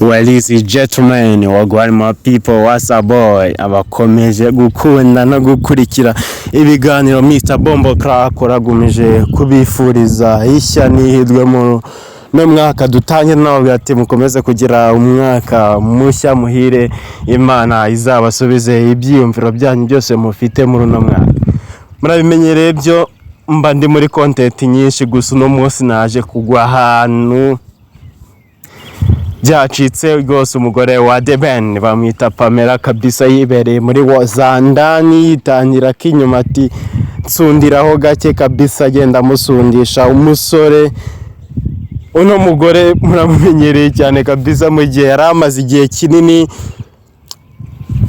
Ladies and gentlemen, wagwari my people, what's up boy? Abakomeje gukunda no gukurikira ibiganiro Mr Bombo Crack uragumije kubifuriza ishya nihidwe mu mwaka dutange nawe ati mukomeze kugira umwaka mushya muhire, Imana izabasubize ibyiyumviro byanyu byose mufite muri uno mwaka. Murabimenyereye byo mba ndi muri content nyinshi, gusa no munsi naje kugwa ahantu byacitse rwose. Umugore wa The Ben bamwita Pamela kabisa, yibereye muri Wazandani yitangira kinyuma ati nsundiraho gake kabisa, agenda musundisha umusore. Uno mugore muramumenyereye cyane kabisa, mu gihe yari amaze igihe kinini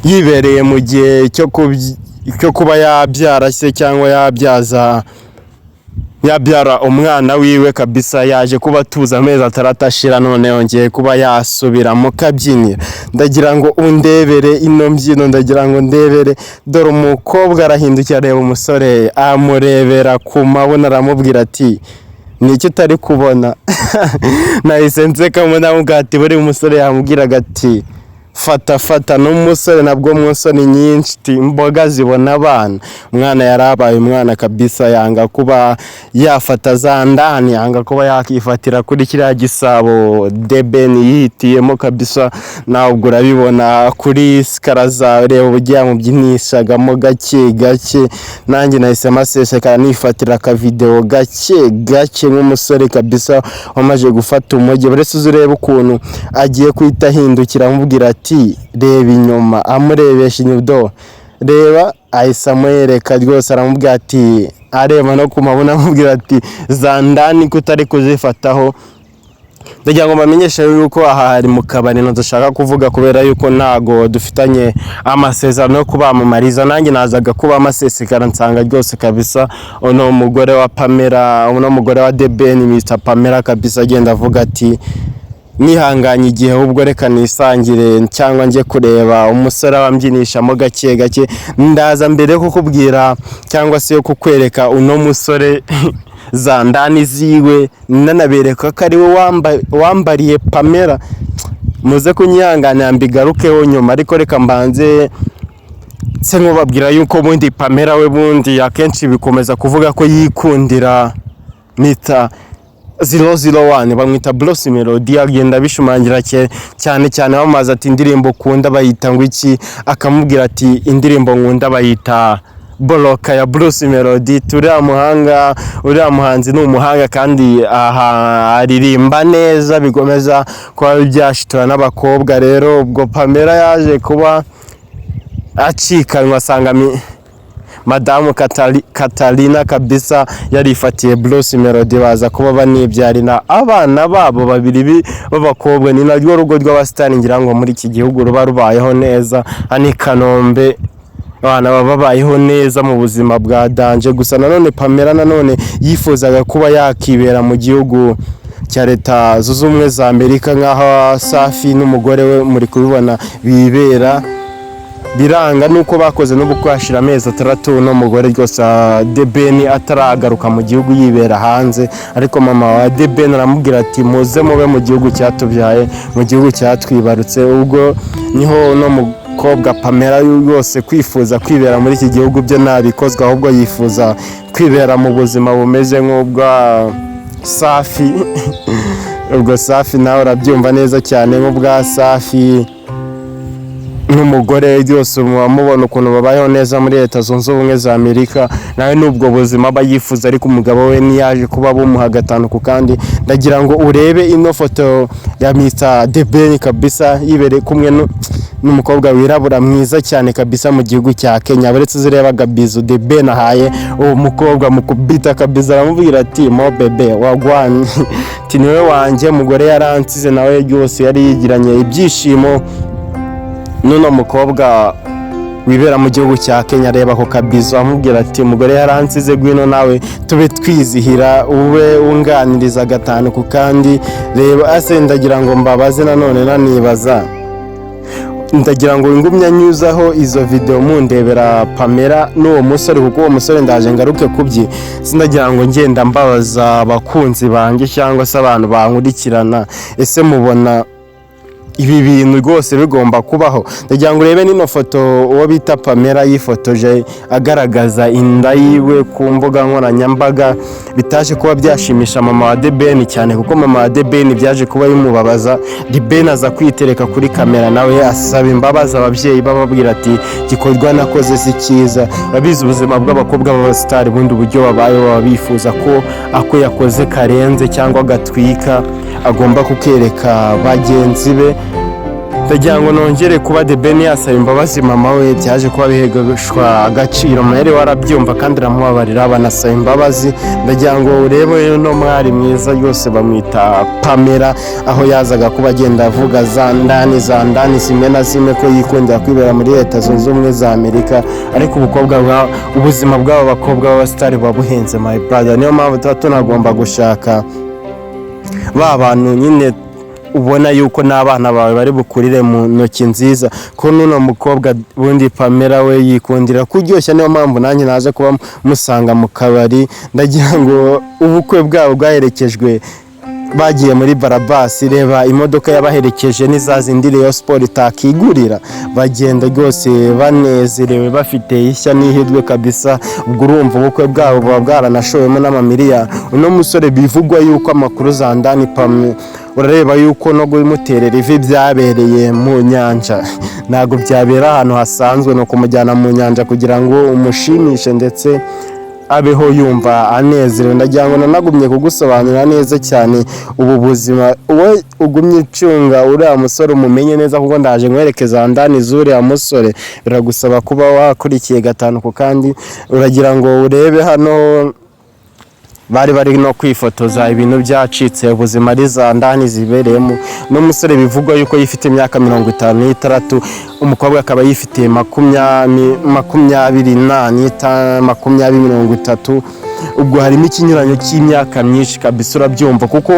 yibereye mu gihe cyo kuba yabyara se cyangwa yabyara umwana wiwe kabisa, yaje kuba tuza amezi ataratashira, none yongeye kuba yasubira mu kabyiniro. Ndagira ngo undebere ino mbyino, ndagira ngo ndebere, dore umukobwa arahindukira areba umusore, amurebera ku mabuno aramubwira ati niki utari kubona? Nahise nseka mubwira ati buri umusore yamubwiraga ati fata n'umusore nabwo musoni nyinshi, imboga zibona abana. Umwana yarabaye umwana kabisa, yanga kuba yafata za ndani, yanga kuba yakifatira kuri kiriya gisabo The Ben yitiyemo kabisa. Nawe ubwo urabibona kuri skaraza, reba uburyo yamubyinishagamo gake gake, nanjye nahise amaseseka nifatira aka video gake nk'umusore kabisa wamaje gufata umujyi. Buretse uzureba ukuntu agiye kwita hindukira amubwira ati reba inyuma, amurebesha inyudo, reba ahise amwereka rwose, aramubwira ati areba no kumabona, amubwira ati za ndani kutari kuzifataho. Ndagira ngo bamenyeshe yuko aha hari mu kabari ndashaka kuvuga, kubera yuko ntago dufitanye amasezerano yo kubamamariza. Nanjye nazaga kuba amasesekara nsanga rwose kabisa uno mugore wa Pamela, uno mugore wa The Ben Mr Pamela kabisa agenda avuga ati nihanganye igihe ubwo reka nisangire cyangwa nje kureba umusore wambyinishamo gake gake. Ndaza mbere kukubwira cyangwa se yo kukwereka uno musore za ndani ziwe, nanabereka ko ari we wambariye Pamela. Muze kunyihangana mbigarukeho nyuma, ariko reka mbanze se nkubabwira yuko bundi Pamela we bundi akenshi bikomeza kuvuga ko yikundira Mr 001, bamwita Bruce Melody. Agenda bishumangira cyane bamaze ati indirimbo kunda bayita ngo iki, akamubwira ati indirimbo nkunda bayita Boloka ya Bruce Melody. uriya muhanzi ni umuhanga kandi aririmba neza, bikomeza kuba byashitura n'abakobwa. Rero ubwo Pamela yaje kuba acikanwa, asanga Madamu Katarina kabisa yarifatiye Bruce Melody, baza kuba banibyarina abana babo babiri b'abakobwa. Ni naryo rugo rw'abasitani ngira ngo muri iki gihugu ruba rubayeho neza, ani Kanombe abana babayeho neza mu buzima bwa danje. Gusa nanone Pamela nanone yifuzaga kuba yakibera mu gihugu cya Leta Zunze Ubumwe za Amerika, nk'aho Safi n'umugore we muri kubibona bibera, biranga nuko bakoze no gukwashira amezi 3 no mugore rwose The Ben ataragaruka mu gihugu, yibera hanze. Ariko mama wa The Ben aramubwira ati muze mube mu gihugu cyatubyaye, mu gihugu cyatwibarutse. Ubwo niho no mukobwa Pamela yose kwifuza kwibera muri iki gihugu byo nabikozwe, ahubwo yifuza kwibera mu buzima bumeze nk'ubwa Safi. Ubwo Safi nawe urabyumva neza cyane nk'ubwa Safi n'umugore byose mubona ukuntu babayeho neza muri Leta Zunze Ubumwe za Amerika. Nawe nubwo buzima bayifuza, ariko umugabo we niyaje kuba bumuha gatanu ku kandi. Ndagira ngo urebe ino foto ya Mr The Ben kabisa, yibereye kumwe n'umukobwa wirabura mwiza cyane kabisa mu gihugu cya Kenya. Buretse uzireba gabizo The Ben ahaye uwo mukobwa mukubita kabisa, aramubwira ati mo bebe wagwanye ati niwe wanjye. Umugore yaransize nawe byose yari yigiranye ibyishimo nuno mukobwa wibera mu gihugu cya Kenya. Reba ko kabizo amubwira ati umugore yaransize, gwino nawe tube twizihira, ube unganiriza gatanu ku kandi. Reba ase ndagira ngo mbabaze nanone nanibaza, ndagira ngo ngumya nyuzaho izo video mundebera Pamela n'uwo musore, kuko uwo musore ndaje ngaruke kubyi. Sindagira ngo ngenda mbabaza abakunzi banjye cyangwa se abantu bankurikirana, ese mubona ibi bintu rwose bigomba kubaho. Ndagira ngo urebe nino foto uwo bita Pamela yifotoje agaragaza inda yiwe ku mbuga nkoranyambaga, bitaje kuba byashimisha mama wa The Ben cyane, kuko mama wa The Ben byaje kuba bimubabaza. The Ben aza kwitereka kuri kamera nawe asaba imbabazi ababyeyi bababwira ati gikorwa nakoze si cyiza. Babizi ubuzima bw'abakobwa b'abasitari bundi uburyo babayeho, baba bifuza ko ako yakoze karenze cyangwa gatwika agomba kukereka bagenzi be. Ndagira ngo nongere kuba The Ben yasaba imbabazi mama we, byaje kuba bihegeshwa agaciro, mayere warabyumva kandi aramubabarira banasaba imbabazi. Ndagira ngo urebe no mwari mwiza yose bamwita Pamela, aho yazaga kuba agenda avuga za ndani zimwe na zimwe ko yikundira kwibera muri Leta Zunze Ubumwe za Amerika, ariko ubuzima bw'aba bakobwa b'abasitari buba buhenze my brother. Niyo mpamvu tuba tunagomba gushaka ba bantu nyine ubona yuko n'abana bawe bari bukurire mu ntoki nziza, ko nuno mukobwa bundi Pamela we yikundira kuryoshya. Niyo mpamvu nanjye naje kuba musanga mu kabari. Ndagira ngo ubukwe bwabo bwaherekejwe, bagiye muri Barabasi, reba imodoka yabaherekeje n'izazindi Rayon Sport itakigurira, bagenda rwose banezerewe bafite ishya n'ihirwe kabisa. Ubwo urumva ubukwe bwabo buba bwaranashowemo n'amamiliyoni. Uno musore bivugwa yuko amakuru za ndani Pamela urareba yuko no guterera ivi byabereye mu nyanja, ntago byabera ahantu hasanzwe, no kumujyana mu nyanja kugira ngo umushimishe ndetse abeho yumva anezerewe. Ndagira ngo nanagumye kugusobanurira neza cyane ubu buzima, wowe ugumye icunga uriya musore umumenye neza, kuko ndaje nkwerekeza ndani z'uriya musore. Biragusaba kuba wakurikiye gatanu ku kandi. Uragira ngo urebe hano bari no kwifotoza, ibintu byacitse, ubuzima ari za ndani zibereyemo. N'umusore bivugwa yuko yifite imyaka 56, umukobwa akaba yifite 20, ubwo harimo ikinyuranyo cy'imyaka myinshi kabisa. Urabyumva kuko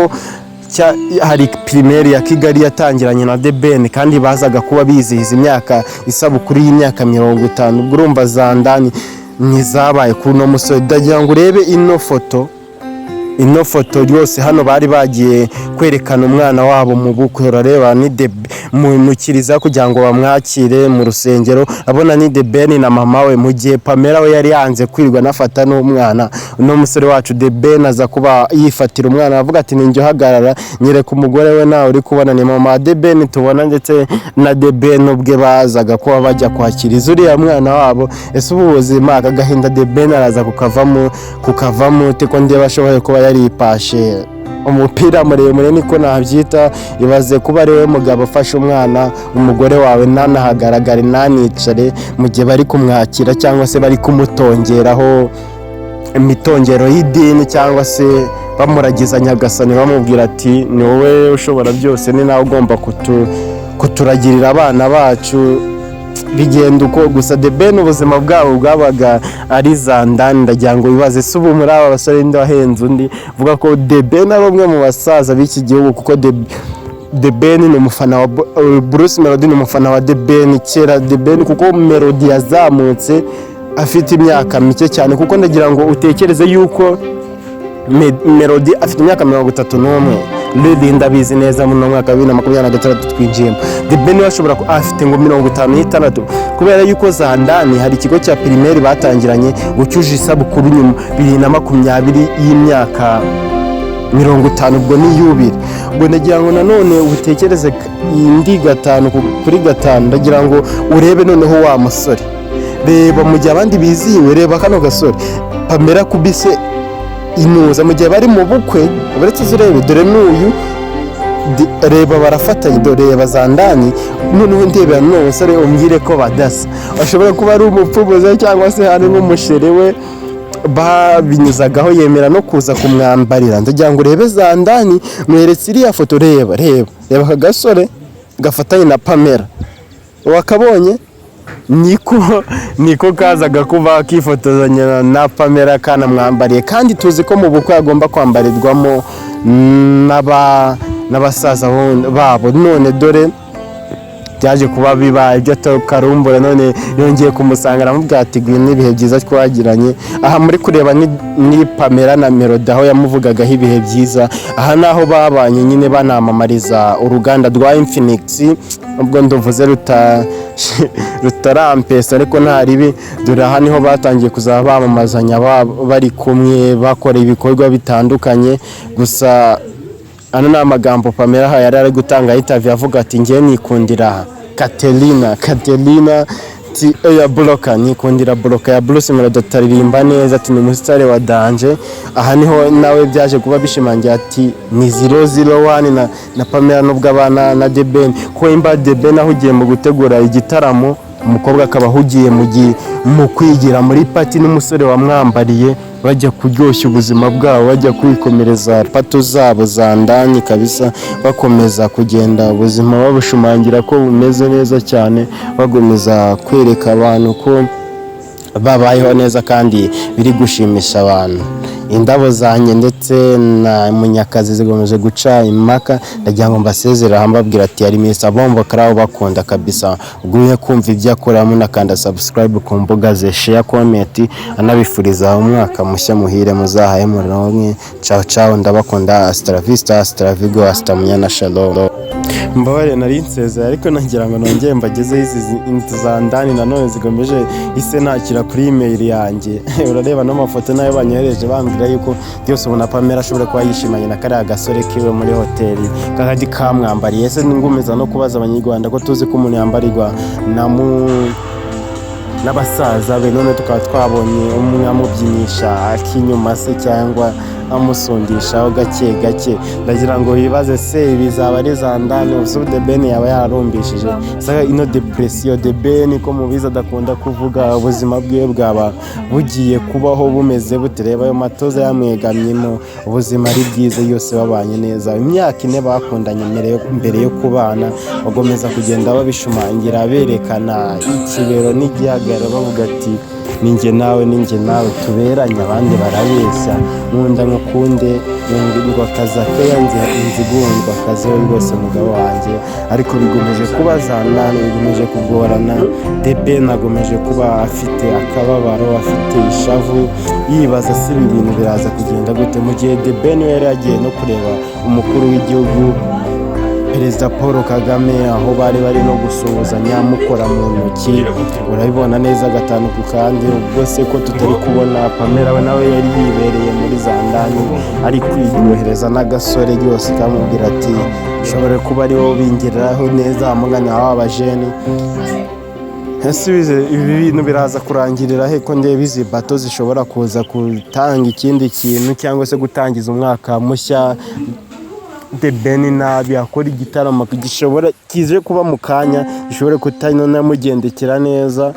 hari primaire ya Kigali yatangiranye na The Ben, kandi bazaga kuba bizihiza imyaka isabukuru y'imyaka 50. ubwo urumva za ndani ntizabaye kuri uno musore. Ndagira ngo urebe ino foto yose hano bari bagiye kwerekana umwana wabo mu bukwe. Urareba ni mu kiriza kugira ngo bamwakire mu rusengero, abona ni The Ben na mama we, mu gihe Pamela we yari yanze kwirwa nafata n'umwana. Uno musore wacu The Ben aza kuba yifatira umwana, avuga ati ninjye uhagarara nyereka umugore we, nawe uri kubona ni mama The Ben tubona, ndetse na The Ben ubwe bazaga kuba bajya kwakiriza uriya mwana wabo. Ese ubu buzima aka gahinda The Ben araza kukavamo teko ndeba ashoboye kuba yaripashe umupira muremure niko nabyita. ibaze kuba ari we mugabo afashe umwana, umugore wawe ntanahagaragare ntanicare mu gihe bari kumwakira cyangwa se bari kumutongeraho imitongero y'idini, cyangwa se bamuragiza Nyagasani bamubwira ati ni wowe ushobora byose, ni nawe ugomba kuturagirira abana bacu. Bigenda uko gusa. The Ben ubuzima bwabo bwabaga ari za ndani. Ndagira ngo wibaze se ubu muri aba basore ndi wahenze undi. Vuga ko The Ben ari umwe mu basaza b'iki gihugu, kuko The Ben ni umufana wa Bruce Melody, ni umufana wa The Ben kera. The Ben kuko Melody yazamutse afite imyaka mike cyane, kuko ndagira ngo utekereze yuko Melody afite imyaka 31. Lili ndabizi neza mu mwaka wa 2026 twinjiyemo. The Ben washobora ko afite ngo 56, kubera yuko za ndani hari ikigo cya primaire batangiranye gucyuje isabukuru nyuma 2020 y'imyaka 50. ubwo ni yubire. Ubwo ndagira ngo nanone utekereze indi gatanu kuri gatanu. Ndagira ngo urebe noneho wa musore, reba mu gihe abandi bizihiwe, reba kano gasore Pamela kubise inuza mu gihe bari mu bukwe. Uretse zirebe, dore n'uyu reba barafatanye, dore bazandani. Noneho ndebera n'umusore umbwire ko badasa, ashobora kuba ari umupfubuza cyangwa se hari n'umushere we babinyuzagaho yemera no kuza kumwambarira. Ndagira ngo urebe za ndani, mweretse iriya foto. reba aka gasore gafatanye na Pamela, wakabonye niko kazaga kuba kifotozanya na Pamela kanamwambariye. kandi tuzi ko mu bukwe agomba kwambarirwamo n'abasaza babo. None dore byaje kuba bibaye ibyo Karumbura none yongeye kumusanga aramubwira ati ngwino ibihe byiza twagiranye. Aha muri kureba ni Pamela na Melody aho yamuvugagaho ibihe byiza, aha naho babanye nyine banamamariza uruganda rwa Infinix, ubwo nduvuze rutarampesa ariko nta ribi, dore aha niho batangiye kuzaba bamamazanya bari kumwe bakora ibikorwa bitandukanye. Gusa ano ni amagambo Pamela yari ari gutanga interview avuga ati ngiye nikundira Katelina ti ya Bloka, nikundira Bloka ya Bruce Melody ataririmba neza, ati ni umusitari wa danje. Aha niho nawe byaje kuba bishimangira ati ni 001 na Pamela nubwo abana na The Ben, ko imba The Ben ahugiye mu gutegura igitaramo, umukobwa akaba ahugiye mu kwigira muri party n'umusore wamwambariye, bajya kuryoshya ubuzima bwabo, bajya kwikomereza pato zabo za ndani kabisa, bakomeza kugenda ubuzima babushumangira ko bumeze neza cyane, bagomeza kwereka abantu ko babayeho neza kandi biri gushimisha abantu. Indabo zanjye ndetse na Munyakazi zigomeje guca impaka, ndagira ngo mbasezera mbabwira ati yari Mr Bombo Karaho bakunda kabisa. Uguye kumva ibyo akora munakanda subscribe ku mbuga ze, share, comment, anabifuriza umwaka mushya muhire muzahaye muronke. Ciao ndabakunda, hasta la vista, hasta la vigo, hasta munyana, shalom. Mbabare nari nsezeye ariko nagira ngo nongeye mbagezeho izi za ndani nanone zigomeje ise nakira kuri email yanjye. Urareba no mafoto nayo banyohereje bambwira yuko byose ubona Pamela ashobora kuba yishimanye na kariya gasore kiwe muri hoteli kakadi kamwambariye. Ese ngumeza no kubaza abanyarwanda ko tuzi ko umuntu yambarirwa n'abasaza be, none tukaba twabonye umwe amubyinisha akinyuma se cyangwa amusundishaho gake gake. Ndagira ngo wibaze se bizaba ari za ndani ubu The Ben yaba yarumbishije saka ino depression The Ben ko mubiza adakunda kuvuga ubuzima bwiwe bwaba bugiye kubaho bumeze butereba ayo matoza yamwegamyemo, ubuzima ari bwiza yose babanye neza. Imyaka 4 bakundanye mbere yo kubana, bagomeza kugenda babishumangira berekana ikibero n'igihagararo bavuga ati ninjye nawe tuberanye, abandi barabeshya nkunda mukunde ngo akaza ke yanze inzigundwa akazi rwose mugabo wanjye, ariko bigomeje kubazana bigomeje kugorana. The Ben agomeje kuba afite akababaro, afite ishavu, yibaza se ibi bintu biraza kugenda gute, mu gihe The Ben yari yagiye no kureba umukuru w'igihugu Perezida Paul Kagame aho bari no gusuhuzanya mukora mu ntoki. Urabibona neza gatanu ku kandi, ubwo se ko tutari kubona Pamela we nawe yari yibereye muri za ndani ari kwiryohereza n'agasore yose kamubwira ati ushobora kuba ari wowe bingiraho neza amuganya w'abajeni. Hasibize ibi bintu biraza kurangirira he ko ndebe izi bato zishobora kuza gutanga ikindi kintu cyangwa se gutangiza umwaka mushya. The Ben nabi akora igitaramo gishobora kize kuba mu kanya gishobora kutanona mugendekera neza.